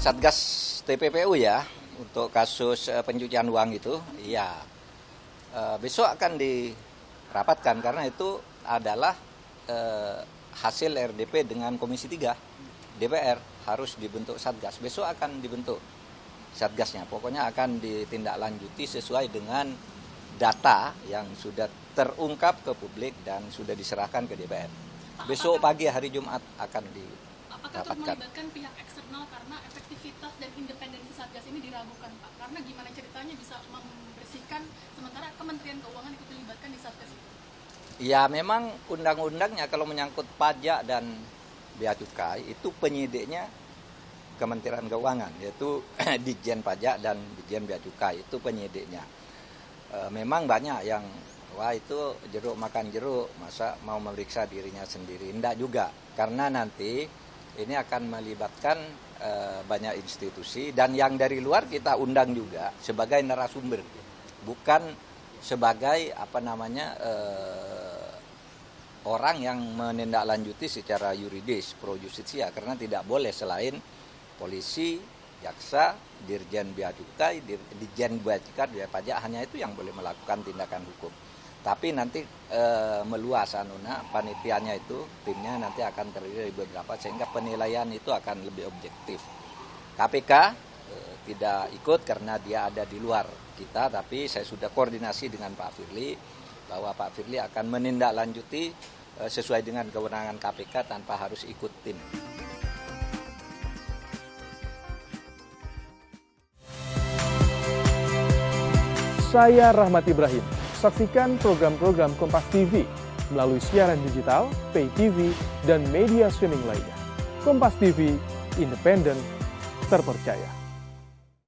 Satgas TPPU ya, untuk kasus pencucian uang itu, iya besok akan dirapatkan karena itu adalah hasil RDP dengan Komisi 3 DPR harus dibentuk Satgas. Besok akan dibentuk Satgasnya, pokoknya akan ditindaklanjuti sesuai dengan data yang sudah terungkap ke publik dan sudah diserahkan ke DPR. Besok pagi hari Jumat akan dirapatkan. Apakah turut melibatkan pihak eksternal karena efektivitas dan independensi Satgas ini diragukan, Pak? Karena gimana ceritanya bisa membersihkan sementara Kementerian Keuangan ikut dilibatkan di Satgas itu? Ya memang undang-undangnya kalau menyangkut pajak dan bea cukai itu penyidiknya Kementerian Keuangan, yaitu Ditjen Pajak dan Ditjen Bea Cukai, itu penyidiknya. Memang banyak yang wah itu jeruk makan jeruk, masa mau memeriksa dirinya sendiri. Tidak juga, karena nanti ini akan melibatkan banyak institusi dan yang dari luar kita undang juga sebagai narasumber, bukan sebagai orang yang menindaklanjuti secara yuridis pro justisia, karena tidak boleh selain polisi, jaksa, dirjen bea cukai, dirjen bea cukai, bea pajak, hanya itu yang boleh melakukan tindakan hukum. Tapi nanti meluas panitianya itu, timnya nanti akan terdiri dari beberapa sehingga penilaian itu akan lebih objektif. KPK tidak ikut karena dia ada di luar kita, tapi saya sudah koordinasi dengan Pak Firly bahwa Pak Firly akan menindaklanjuti sesuai dengan kewenangan KPK tanpa harus ikut tim. Saya Rahmat Ibrahim. Saksikan program-program Kompas TV melalui siaran digital, pay TV, dan media streaming lainnya. Kompas TV, independen, terpercaya.